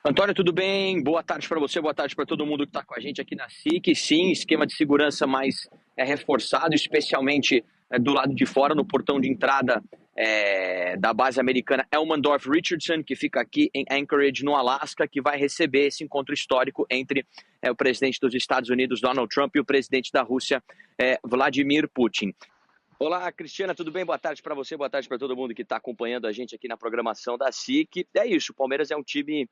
Antônio, tudo bem? Boa tarde para você, boa tarde para todo mundo que está com a gente aqui na SIC. Sim, esquema de segurança mais reforçado, especialmente do lado de fora, no portão de entrada da base americana Elmendorf Richardson, que fica aqui em Anchorage, no Alasca, que vai receber esse encontro histórico entre o presidente dos Estados Unidos, Donald Trump, e o presidente da Rússia, Vladimir Putin. Olá, Cristiana, tudo bem? Boa tarde para você, boa tarde para todo mundo que está acompanhando a gente aqui na programação da SIC. É isso, o Palmeiras é um time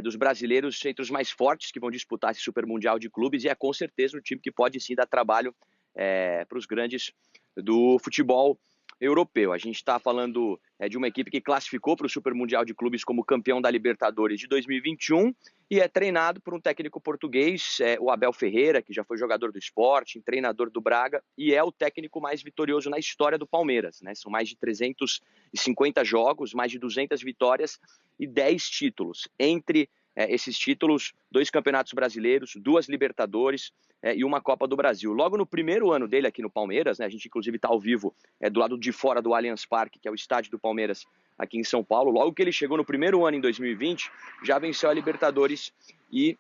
dos brasileiros entre os mais fortes que vão disputar esse Super Mundial de Clubes e é com certeza um time que pode sim dar trabalho para os grandes do futebol europeu. A gente está falando de uma equipe que classificou para o Super Mundial de Clubes como campeão da Libertadores de 2021 e é treinado por um técnico português, o Abel Ferreira, que já foi jogador do Sporting, treinador do Braga e é o técnico mais vitorioso na história do Palmeiras, né? São mais de 350 jogos, mais de 200 vitórias e 10 títulos. Entre esses títulos, 2 campeonatos brasileiros, 2 Libertadores e uma Copa do Brasil. Logo no primeiro ano dele aqui no Palmeiras, né, a gente inclusive está ao vivo do lado de fora do Allianz Parque, que é o estádio do Palmeiras aqui em São Paulo. Logo que ele chegou no primeiro ano, em 2020, já venceu a Libertadores e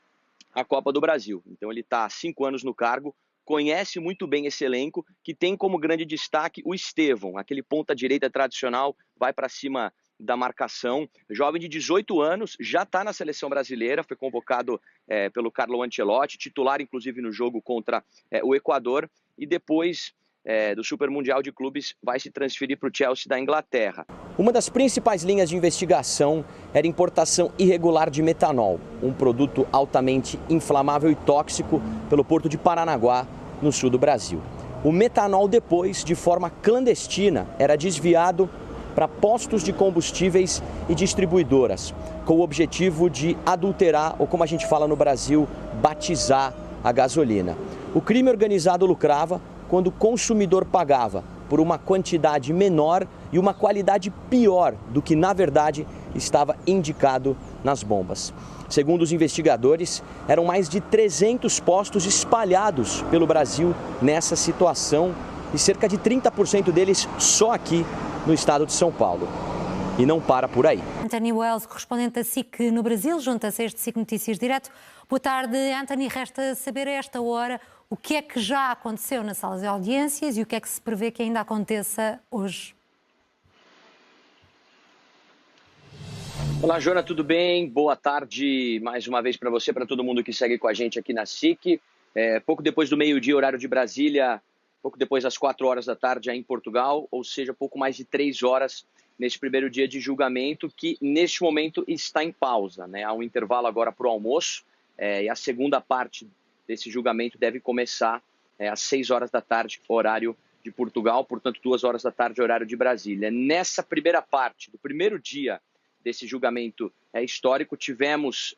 a Copa do Brasil. Então ele está há 5 anos no cargo, conhece muito bem esse elenco, que tem como grande destaque o Estevão, aquele ponta-direita tradicional, vai para cima da marcação, jovem de 18 anos, já está na seleção brasileira, foi convocado pelo Carlo Ancelotti, titular inclusive no jogo contra o Equador, e depois do Super Mundial de Clubes vai se transferir para o Chelsea da Inglaterra. Uma das principais linhas de investigação era importação irregular de metanol, um produto altamente inflamável e tóxico pelo porto de Paranaguá, no sul do Brasil. O metanol depois, de forma clandestina, era desviado para postos de combustíveis e distribuidoras, com o objetivo de adulterar, ou como a gente fala no Brasil, batizar a gasolina. O crime organizado lucrava quando o consumidor pagava por uma quantidade menor e uma qualidade pior do que, na verdade, estava indicado nas bombas. Segundo os investigadores, eram mais de 300 postos espalhados pelo Brasil nessa situação e cerca de 30% deles só aqui no estado de São Paulo. E não para por aí. Anthony Wells, correspondente da SIC no Brasil, junta-se a este SIC Notícias Direto. Boa tarde, Anthony. Resta saber a esta hora o que é que já aconteceu na sala de audiências e o que é que se prevê que ainda aconteça hoje. Olá, Joana, tudo bem? Boa tarde mais uma vez para você, para todo mundo que segue com a gente aqui na SIC. Pouco depois do meio-dia, horário de Brasília, pouco depois das 4 horas da tarde aí em Portugal, ou seja, pouco mais de 3 horas neste primeiro dia de julgamento, que neste momento está em pausa, né? Há um intervalo agora para o almoço e a segunda parte desse julgamento deve começar às 6 horas da tarde, horário de Portugal, portanto 2 horas da tarde, horário de Brasília. Nessa primeira parte, do primeiro dia desse julgamento histórico, tivemos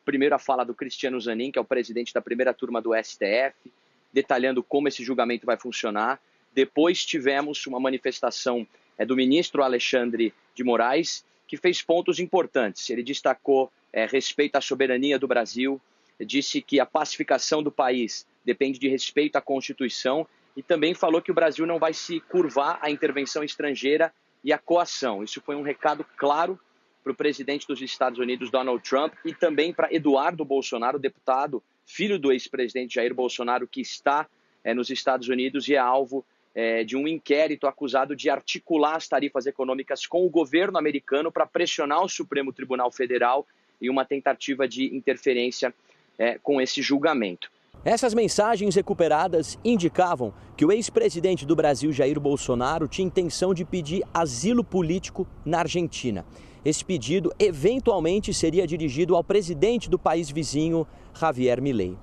primeiro a fala do Cristiano Zanin, que é o presidente da primeira turma do STF, detalhando como esse julgamento vai funcionar. Depois tivemos uma manifestação do ministro Alexandre de Moraes, que fez pontos importantes. Ele destacou respeito à soberania do Brasil, disse que a pacificação do país depende de respeito à Constituição e também falou que o Brasil não vai se curvar à intervenção estrangeira e à coação. Isso foi um recado claro para o presidente dos Estados Unidos, Donald Trump, e também para Eduardo Bolsonaro, deputado, filho do ex-presidente Jair Bolsonaro, que está nos Estados Unidos e é alvo de um inquérito acusado de articular as tarifas econômicas com o governo americano para pressionar o Supremo Tribunal Federal em uma tentativa de interferência com esse julgamento. Essas mensagens recuperadas indicavam que o ex-presidente do Brasil, Jair Bolsonaro, tinha intenção de pedir asilo político na Argentina. Esse pedido, eventualmente, seria dirigido ao presidente do país vizinho, Javier Milei.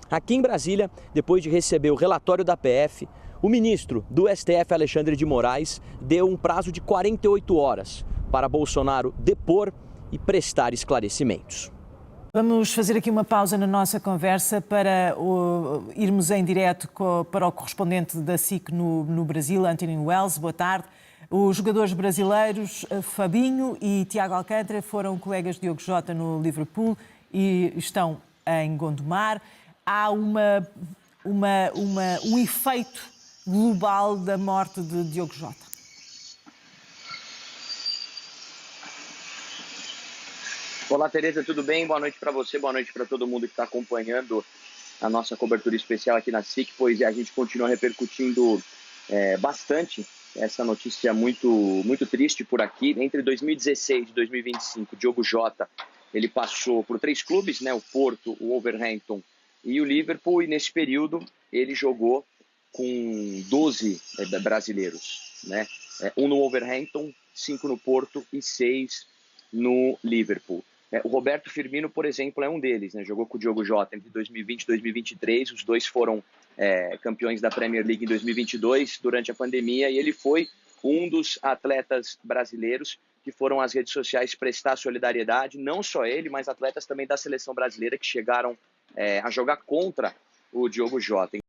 Aqui em Brasília, depois de receber o relatório da PF, o ministro do STF, Alexandre de Moraes, deu um prazo de 48 horas para Bolsonaro depor e prestar esclarecimentos. Vamos fazer aqui uma pausa na nossa conversa para irmos em direto para o correspondente da SIC no Brasil, Anthony Wells. Boa tarde. Os jogadores brasileiros Fabinho e Tiago Alcântara foram colegas de Diogo Jota no Liverpool e estão em Gondomar. Há um efeito global da morte de Diogo Jota. Olá, Tereza, tudo bem? Boa noite para você, boa noite para todo mundo que está acompanhando a nossa cobertura especial aqui na SIC, pois a gente continua repercutindo bastante essa notícia muito triste por aqui. Entre 2016 e 2025, Diogo Jota, ele passou por 3 clubes, né? O Porto, o Wolverhampton e o Liverpool, e nesse período ele jogou com 12 brasileiros, né? 1 no Wolverhampton, 5 no Porto e 6 no Liverpool. O Roberto Firmino, por exemplo, é um deles, né? Jogou com o Diogo Jota entre 2020 e 2023, os dois foram campeões da Premier League em 2022, durante a pandemia, e ele foi um dos atletas brasileiros que foram às redes sociais prestar solidariedade, não só ele, mas atletas também da seleção brasileira que chegaram a jogar contra o Diogo Jota.